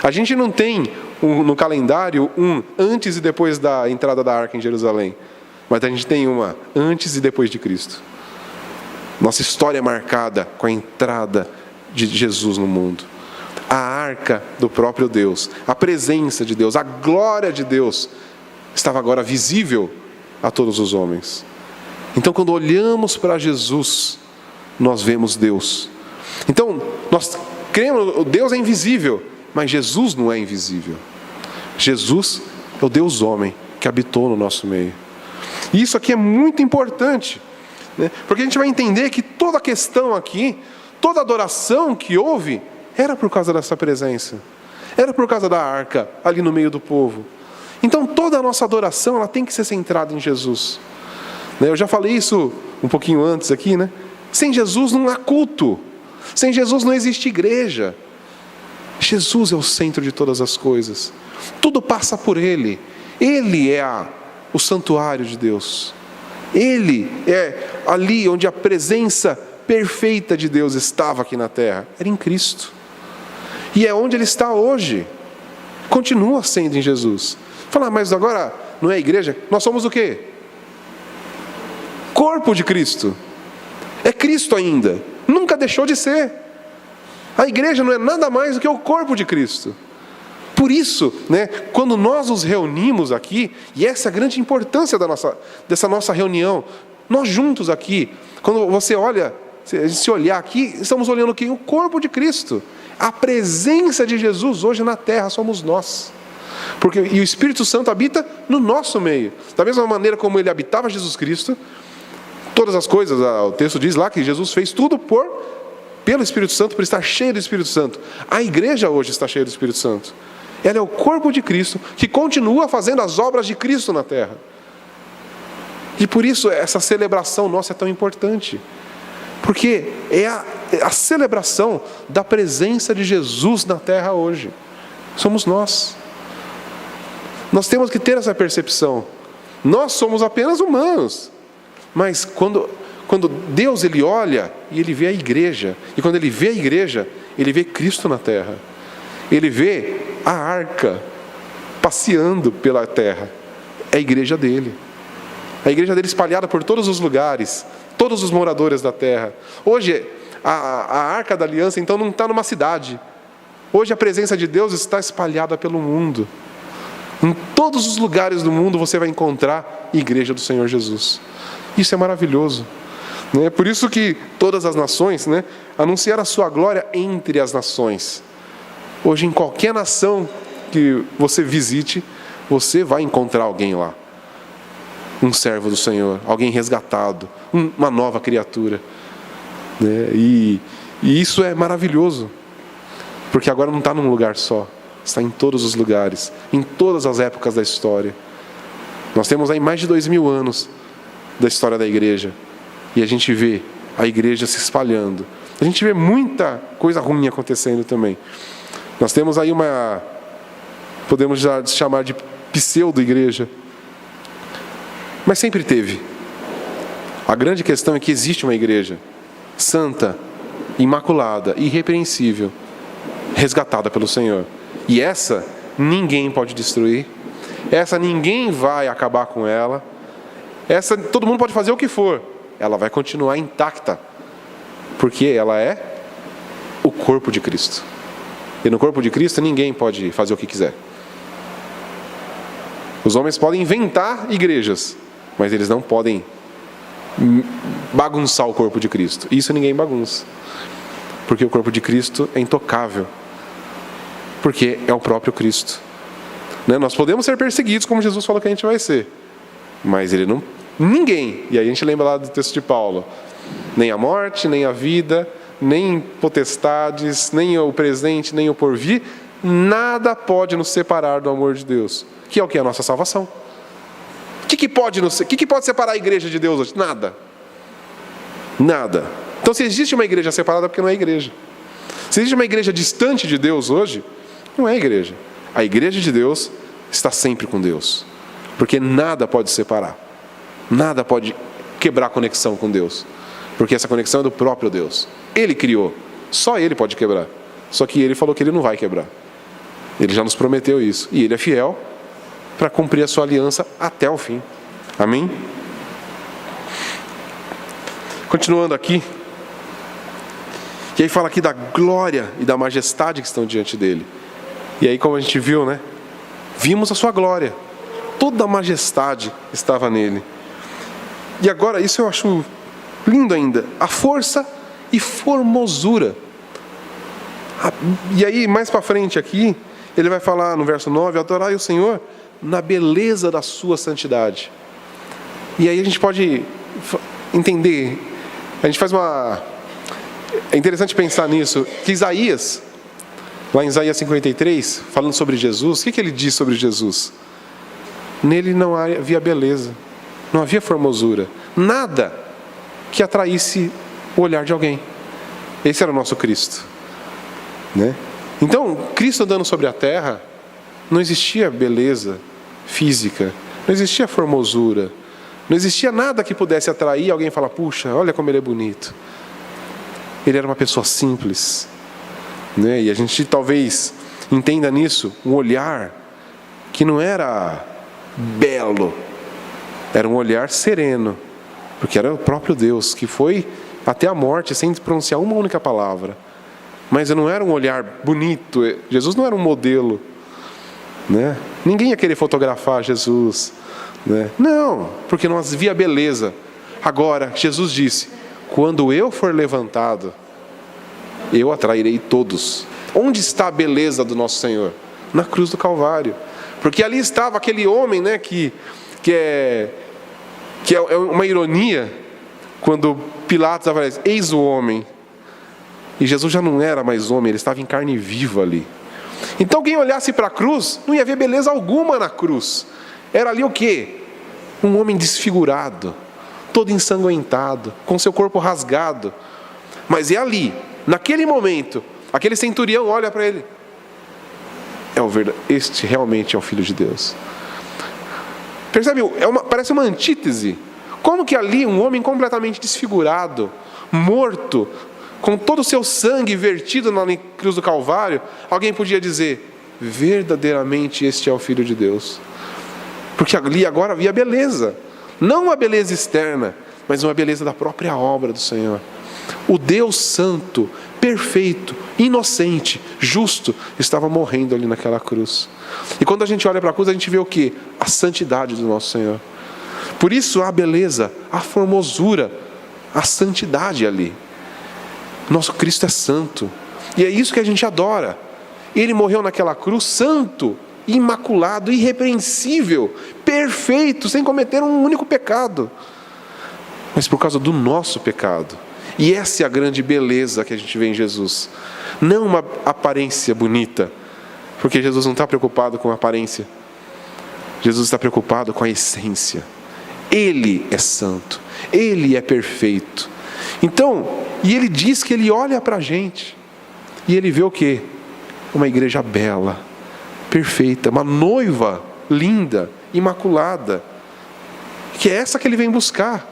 A gente não tem no calendário antes e depois da entrada da arca em Jerusalém, mas a gente tem uma antes e depois de Cristo. Nossa história é marcada com a entrada de Jesus no mundo. A arca do próprio Deus, a presença de Deus, a glória de Deus estava agora visível a todos os homens. Então, quando olhamos para Jesus, nós vemos Deus. Então, nós cremos, Deus é invisível, mas Jesus não é invisível. Jesus é o Deus homem que habitou no nosso meio. E isso aqui é muito importante, né? Porque a gente vai entender que toda a questão aqui, toda a adoração que houve, era por causa dessa presença. Era por causa da arca, ali no meio do povo. Então toda a nossa adoração ela tem que ser centrada em Jesus. Eu já falei isso um pouquinho antes aqui, né? Sem Jesus não há culto. Sem Jesus não existe igreja. Jesus é o centro de todas as coisas. Tudo passa por Ele. Ele é o santuário de Deus. Ele é ali onde a presença perfeita de Deus estava aqui na terra. Era em Cristo. E é onde Ele está hoje. Continua sendo em Jesus. Fala, mas agora não é igreja? Nós somos o quê? Corpo de Cristo. É Cristo ainda. Nunca deixou de ser. A igreja não é nada mais do que o corpo de Cristo. por isso, né, quando nós nos reunimos aqui, e essa é a grande importância dessa nossa reunião, nós juntos aqui, quando você olha, se olhar aqui, estamos olhando aqui o corpo de Cristo. A presença de Jesus hoje na terra somos nós. E o Espírito Santo habita no nosso meio. Da mesma maneira como ele habitava Jesus Cristo, todas as coisas, o texto diz lá que Jesus fez tudo pelo Espírito Santo, por estar cheio do Espírito Santo. A igreja hoje está cheia do Espírito Santo. Ela é o corpo de Cristo que continua fazendo as obras de Cristo na terra. E por isso essa celebração nossa é tão importante. Porque é a celebração da presença de Jesus na terra hoje. Somos nós. Nós temos que ter essa percepção. Nós somos apenas humanos. Mas quando Deus ele olha e ele vê a igreja. E quando ele vê a igreja, ele vê Cristo na terra. Ele vê a arca passeando pela terra. É a igreja dele. A igreja dele espalhada por todos os lugares. Todos os moradores da terra. Hoje, a arca da aliança, então, não está numa cidade. Hoje, a presença de Deus está espalhada pelo mundo. Em todos os lugares do mundo, você vai encontrar a igreja do Senhor Jesus. Isso é maravilhoso. É por isso que todas as nações, né, anunciaram a sua glória entre as nações. Hoje, em qualquer nação que você visite, você vai encontrar alguém lá. Um servo do Senhor, alguém resgatado, uma nova criatura, né? E isso é maravilhoso, porque agora não está num lugar só, está em todos os lugares, em todas as épocas da história. Nós temos aí mais de 2000 anos da história da igreja, e a gente vê a igreja se espalhando. A gente vê muita coisa ruim acontecendo também. Nós temos aí podemos já chamar de pseudo-igreja, mas sempre teve. A grande questão é que existe uma igreja santa, imaculada, irrepreensível, resgatada pelo Senhor. E essa ninguém pode destruir. Essa ninguém vai acabar com ela. Essa todo mundo pode fazer o que for. Ela vai continuar intacta. Porque ela é o corpo de Cristo. E no corpo de Cristo ninguém pode fazer o que quiser. Os homens podem inventar igrejas, mas eles não podem bagunçar o corpo de Cristo. Isso ninguém bagunça. Porque o corpo de Cristo é intocável. Porque é o próprio Cristo. Né? Nós podemos ser perseguidos, como Jesus falou que a gente vai ser. Mas ele não... Ninguém. E aí a gente lembra lá do texto de Paulo. Nem a morte, nem a vida, nem potestades, nem o presente, nem o porvir. Nada pode nos separar do amor de Deus. Que é o que? A nossa salvação. O que pode separar a igreja de Deus hoje? Nada. Nada. Então, se existe uma igreja separada, é porque não é igreja. Se existe uma igreja distante de Deus hoje, não é igreja. A igreja de Deus está sempre com Deus. Porque nada pode separar. Nada pode quebrar a conexão com Deus. Porque essa conexão é do próprio Deus. Ele criou. Só Ele pode quebrar. Só que Ele falou que Ele não vai quebrar. Ele já nos prometeu isso. E Ele é fiel para cumprir a sua aliança até o fim. Amém? Continuando aqui. E aí fala aqui da glória e da majestade que estão diante dele. E aí, como a gente viu, né? Vimos a sua glória. Toda a majestade estava nele. E agora, isso eu acho lindo ainda. A força e formosura. E aí, mais para frente aqui, ele vai falar no verso 9: adorai o Senhor na beleza da sua santidade. E aí a gente pode entender. A gente faz uma... É interessante pensar nisso, que Isaías, lá em Isaías 53, falando sobre Jesus, o que ele diz sobre Jesus? Nele não havia beleza, não havia formosura, nada que atraísse o olhar de alguém. Esse era o nosso Cristo, né? Então, Cristo andando sobre a terra, não existia beleza física, não existia formosura, não existia nada que pudesse atrair alguém e falar: puxa, olha como ele é bonito. Ele era uma pessoa simples, né? E a gente talvez entenda nisso um olhar que não era belo, era um olhar sereno, porque era o próprio Deus que foi até a morte sem pronunciar uma única palavra. Mas não era um olhar bonito. Jesus não era um modelo, né? Ninguém ia querer fotografar Jesus, né? Não, porque não via a beleza. Agora, Jesus disse: quando eu for levantado, eu atrairei todos. Onde está a beleza do nosso Senhor? Na cruz do Calvário. Porque ali estava aquele homem, né, que é uma ironia, quando Pilatos aparece: eis o homem. E Jesus já não era mais homem, ele estava em carne viva ali. Então quem olhasse para a cruz, não ia ver beleza alguma na cruz. Era ali o quê? Um homem desfigurado, todo ensanguentado, com seu corpo rasgado. Mas é ali, naquele momento, aquele centurião olha para ele: este realmente é o Filho de Deus. Percebe? Parece uma antítese. Como que ali um homem completamente desfigurado, morto, com todo o seu sangue vertido na cruz do Calvário, alguém podia dizer: verdadeiramente este é o Filho de Deus? Porque ali agora havia beleza, não uma beleza externa, mas uma beleza da própria obra do Senhor. O Deus santo, perfeito, inocente, justo, estava morrendo ali naquela cruz. E quando a gente olha para a cruz, a gente vê o quê? A santidade do nosso Senhor. Por isso a beleza, a formosura, a santidade ali. Nosso Cristo é santo, e é isso que a gente adora. Ele morreu naquela cruz santo, imaculado, irrepreensível, perfeito, sem cometer um único pecado, mas por causa do nosso pecado. E essa é a grande beleza que a gente vê em Jesus. Não uma aparência bonita, porque Jesus não está preocupado com a aparência. Jesus está preocupado com a essência. Ele é santo, Ele é perfeito. Então, e Ele diz que Ele olha para a gente, e Ele vê o quê? Uma igreja bela, perfeita, uma noiva linda, imaculada, que é essa que Ele vem buscar.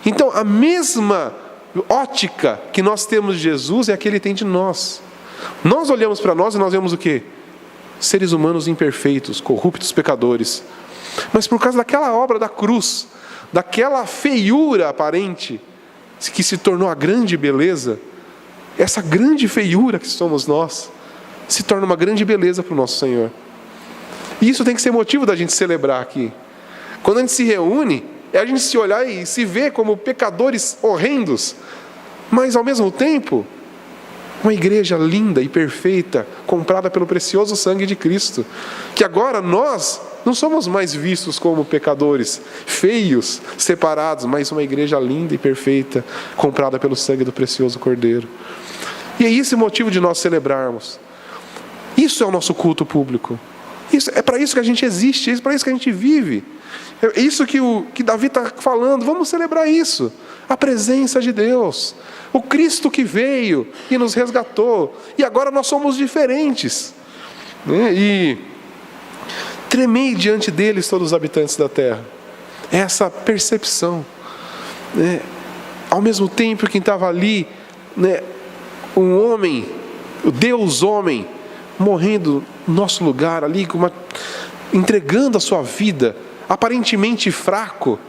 Então, a mesma ótica que nós temos de Jesus é a que Ele tem de nós. Nós olhamos para nós e nós vemos o quê? Seres humanos imperfeitos, corruptos, pecadores. Mas por causa daquela obra da cruz, daquela feiura aparente, que se tornou a grande beleza, essa grande feiura que somos nós, se torna uma grande beleza para o nosso Senhor. E isso tem que ser motivo da gente celebrar aqui. Quando a gente se reúne, é a gente se olhar e se ver como pecadores horrendos, mas ao mesmo tempo, uma igreja linda e perfeita, comprada pelo precioso sangue de Cristo, que agora nós não somos mais vistos como pecadores, feios, separados, mas uma igreja linda e perfeita, comprada pelo sangue do precioso Cordeiro. E é esse o motivo de nós celebrarmos. Isso é o nosso culto público. É para isso que a gente existe, é para isso que a gente vive. É isso que Davi está falando. Vamos celebrar isso. A presença de Deus. O Cristo que veio e nos resgatou. E agora nós somos diferentes. E tremei diante deles todos os habitantes da terra. Essa percepção. Ao mesmo tempo que estava ali, um homem, o Deus homem, morrendo no nosso lugar ali, entregando a sua vida, aparentemente fraco,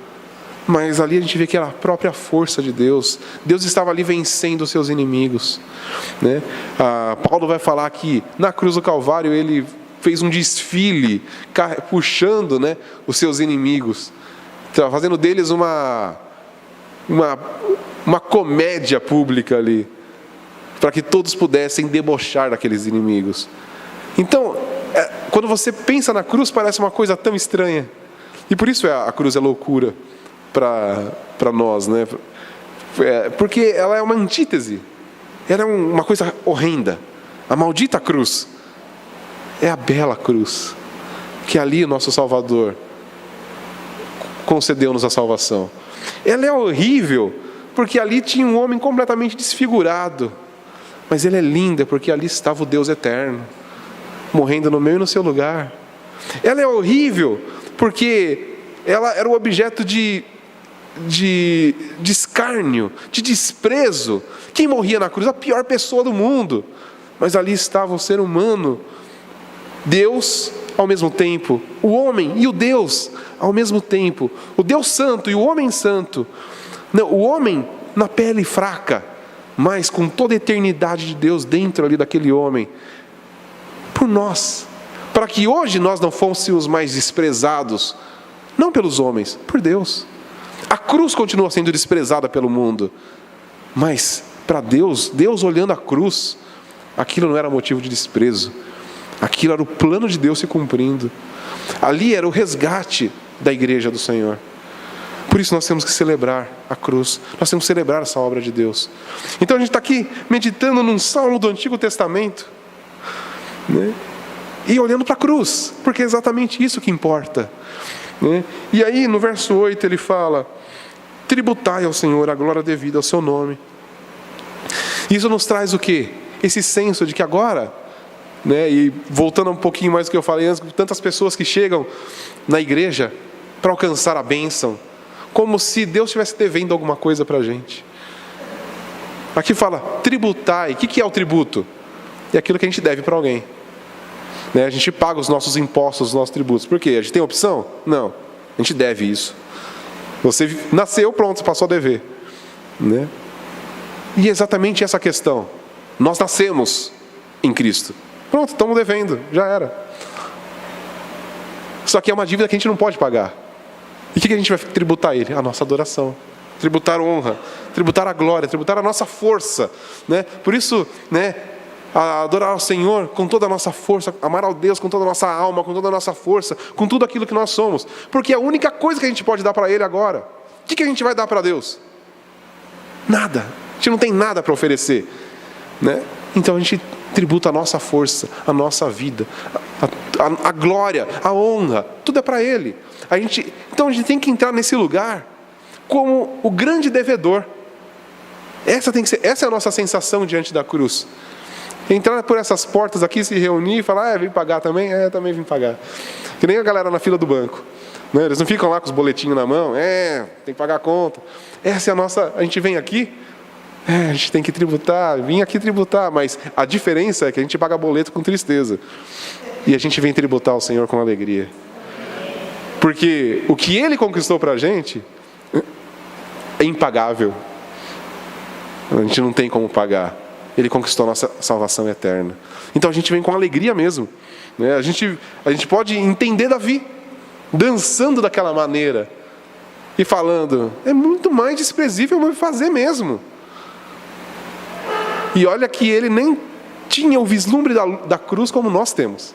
mas ali a gente vê que era a própria força de Deus. Deus estava ali vencendo os seus inimigos. Paulo vai falar que na cruz do Calvário ele fez um desfile, puxando os seus inimigos, fazendo deles uma comédia pública ali, para que todos pudessem debochar daqueles inimigos. Então, quando você pensa na cruz, parece uma coisa tão estranha. E por isso a cruz é loucura para nós, porque ela é uma antítese. Ela é uma coisa horrenda. A maldita cruz é a bela cruz, que ali o nosso Salvador concedeu-nos a salvação. Ela é horrível, porque ali tinha um homem completamente desfigurado. Mas ele é linda, porque ali estava o Deus eterno, morrendo no meu e no seu lugar. Ela é horrível, porque ela era o objeto de escárnio, de desprezo. Quem morria na cruz? A pior pessoa do mundo. Mas ali estava o ser humano, Deus ao mesmo tempo, o homem e o Deus ao mesmo tempo, o Deus santo e o homem santo. Não, o homem na pele fraca, mas com toda a eternidade de Deus dentro ali daquele homem, por nós, para que hoje nós não fôssemos mais desprezados, não pelos homens, por Deus. A cruz continua sendo desprezada pelo mundo, mas para Deus, Deus olhando a cruz, aquilo não era motivo de desprezo, aquilo era o plano de Deus se cumprindo. Ali era o resgate da igreja do Senhor. Por isso nós temos que celebrar a cruz, nós temos que celebrar essa obra de Deus. Então a gente está aqui meditando num salmo do Antigo Testamento, né? E olhando para a cruz, porque é exatamente isso que importa, né? E aí no verso 8 ele fala: tributai ao Senhor a glória devida ao seu nome. Isso nos traz o quê? Esse senso de que agora, né, e voltando um pouquinho mais do que eu falei antes, tantas pessoas que chegam na igreja para alcançar a bênção, como se Deus estivesse devendo alguma coisa para a gente. Aqui fala, tributai. O que é o tributo? É aquilo que a gente deve para alguém, né? A gente paga os nossos impostos, os nossos tributos. Por quê? A gente tem opção? Não. A gente deve isso. Você nasceu, pronto, você passou a dever, né? E é exatamente essa questão. Nós nascemos em Cristo. Pronto, estamos devendo, já era. Só que é uma dívida que a gente não pode pagar. E o que a gente vai tributar a Ele? A nossa adoração, tributar honra, tributar a glória, tributar a nossa força, né? Por isso, né, adorar ao Senhor com toda a nossa força, amar ao Deus com toda a nossa alma, com toda a nossa força, com tudo aquilo que nós somos, porque é a única coisa que a gente pode dar para Ele agora. O que a gente vai dar para Deus? Nada. A gente não tem nada para oferecer, né? Então a gente tributa a nossa força, a nossa vida, a glória, a honra, tudo é para Ele. Então a gente tem que entrar nesse lugar como o grande devedor. Essa é a nossa sensação diante da cruz. Entrar por essas portas aqui, se reunir e falar: vim pagar também? Também vim pagar. Que nem a galera na fila do banco, né? Eles não ficam lá com os boletinhos na mão, tem que pagar a conta. Essa é a nossa. A gente vem aqui, a gente tem que tributar, vim aqui tributar, mas a diferença é que a gente paga boleto com tristeza e a gente vem tributar ao Senhor com alegria, porque o que Ele conquistou para a gente é impagável. A gente não tem como pagar. Ele conquistou a nossa salvação eterna. Então a gente vem com alegria mesmo, né? A gente pode entender Davi dançando daquela maneira e falando: é muito mais desprezível me fazer mesmo. E olha que ele nem tinha o vislumbre da cruz como nós temos.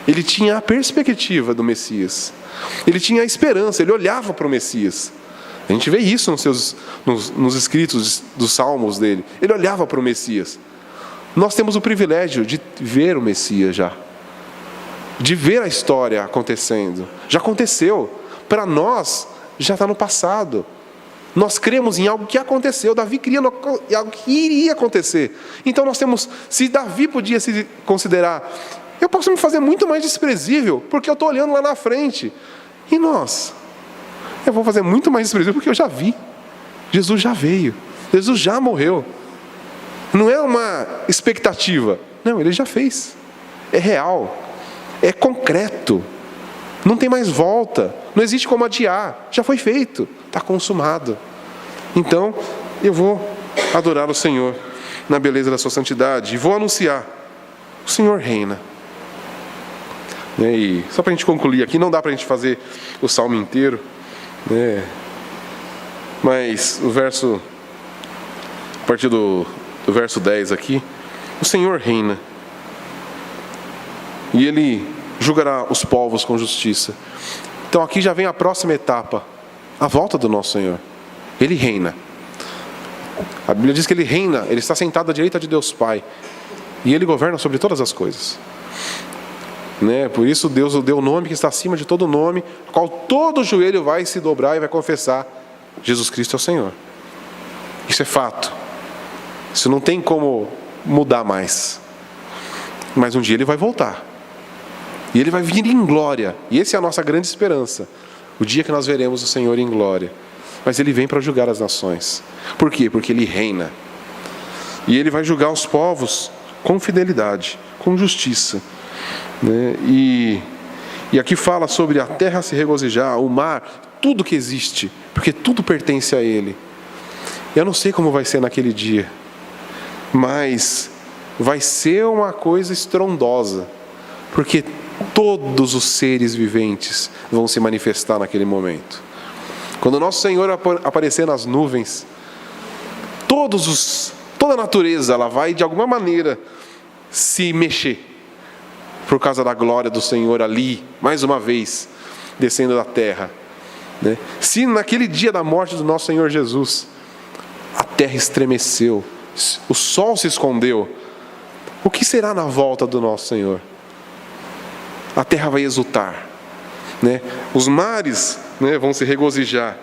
Ele tinha a perspectiva do Messias. Ele tinha a esperança, ele olhava para o Messias. A gente vê isso nos escritos dos salmos dele. Ele olhava para o Messias. Nós temos o privilégio de ver o Messias já. De ver a história acontecendo. Já aconteceu. Para nós, já está no passado. Nós cremos em algo que aconteceu. Davi cria em algo que iria acontecer. Então nós temos, se Davi podia se considerar: eu posso me fazer muito mais desprezível, porque eu estou olhando lá na frente. E nós? Eu vou fazer muito mais desprezível, porque eu já vi. Jesus já veio. Jesus já morreu. Não é uma expectativa. Não, Ele já fez. É real. É concreto. Não tem mais volta. Não existe como adiar. Já foi feito. Está consumado. Então, eu vou adorar o Senhor na beleza da sua santidade. E vou anunciar: o Senhor reina. E só para a gente concluir aqui, não dá para a gente fazer o salmo inteiro, né? Mas a partir do verso 10 aqui: o Senhor reina, e Ele julgará os povos com justiça. Então aqui já vem a próxima etapa, a volta do nosso Senhor. Ele reina. A Bíblia diz que Ele reina, Ele está sentado à direita de Deus Pai, e Ele governa sobre todas as coisas, né? Por isso Deus deu o nome que está acima de todo nome, ao qual todo joelho vai se dobrar e vai confessar: Jesus Cristo é o Senhor. Isso é fato. Isso não tem como mudar mais. Mas um dia Ele vai voltar. E Ele vai vir em glória. E essa é a nossa grande esperança. O dia que nós veremos o Senhor em glória. Mas Ele vem para julgar as nações. Por quê? Porque Ele reina. E Ele vai julgar os povos com fidelidade, com justiça, né? E aqui fala sobre a terra se regozijar, o mar, tudo que existe, porque tudo pertence a Ele. Eu não sei como vai ser naquele dia, mas vai ser uma coisa estrondosa, porque todos os seres viventes vão se manifestar naquele momento. Quando o nosso Senhor aparecer nas nuvens, toda a natureza ela vai de alguma maneira se mexer, por causa da glória do Senhor ali, mais uma vez, descendo da terra. Se naquele dia da morte do nosso Senhor Jesus, a terra estremeceu, o sol se escondeu, o que será na volta do nosso Senhor? A terra vai exultar, os mares vão se regozijar,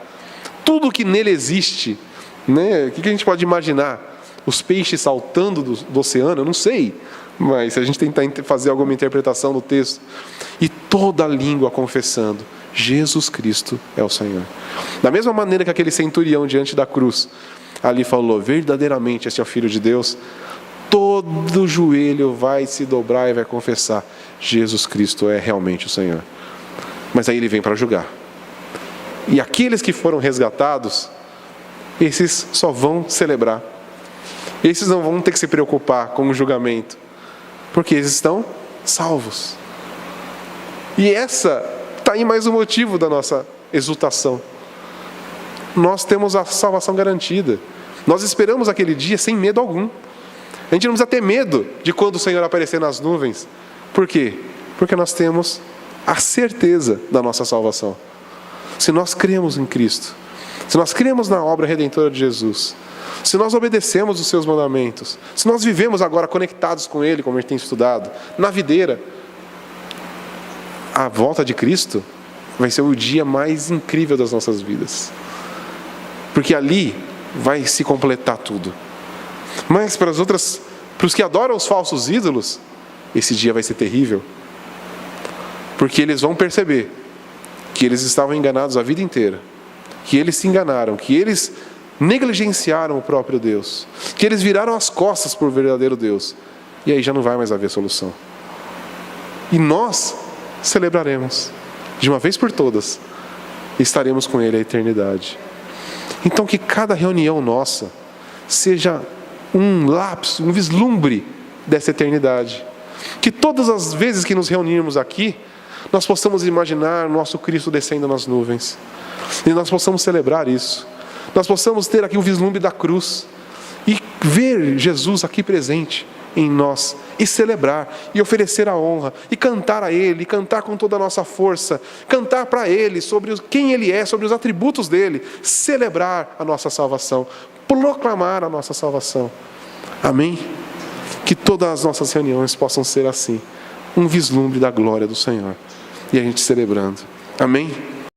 tudo que nele existe, o que a gente pode imaginar? Os peixes saltando do oceano, eu não sei, mas se a gente tentar fazer alguma interpretação do texto, e toda língua confessando, Jesus Cristo é o Senhor. Da mesma maneira que aquele centurião diante da cruz, ali falou, verdadeiramente este é o Filho de Deus, todo joelho vai se dobrar e vai confessar, Jesus Cristo é realmente o Senhor. Mas aí ele vem para julgar. E aqueles que foram resgatados, esses só vão celebrar. Esses não vão ter que se preocupar com o julgamento, porque eles estão salvos. E está aí mais um motivo da nossa exultação. Nós temos a salvação garantida. Nós esperamos aquele dia sem medo algum. A gente não precisa ter medo de quando o Senhor aparecer nas nuvens. Por quê? Porque nós temos a certeza da nossa salvação. Se nós cremos em Cristo, se nós cremos na obra redentora de Jesus, se nós obedecemos os seus mandamentos, se nós vivemos agora conectados com Ele, como a gente tem estudado, na videira, a volta de Cristo vai ser o dia mais incrível das nossas vidas. Porque ali vai se completar tudo. Mas para os que adoram os falsos ídolos, esse dia vai ser terrível. Porque eles vão perceber que eles estavam enganados a vida inteira, que eles se enganaram, que eles negligenciaram o próprio Deus, que eles viraram as costas para o verdadeiro Deus, e aí já não vai mais haver solução. E nós celebraremos, de uma vez por todas, e estaremos com Ele a eternidade. Então que cada reunião nossa seja um lapso, um vislumbre dessa eternidade. Que todas as vezes que nos reunirmos aqui, nós possamos imaginar nosso Cristo descendo nas nuvens, e nós possamos celebrar isso. Nós possamos ter aqui o vislumbre da cruz e ver Jesus aqui presente em nós e celebrar e oferecer a honra e cantar a Ele, e cantar com toda a nossa força, cantar para Ele sobre quem Ele é, sobre os atributos dEle, celebrar a nossa salvação, proclamar a nossa salvação. Amém? Que todas as nossas reuniões possam ser assim, um vislumbre da glória do Senhor, e a gente celebrando. Amém?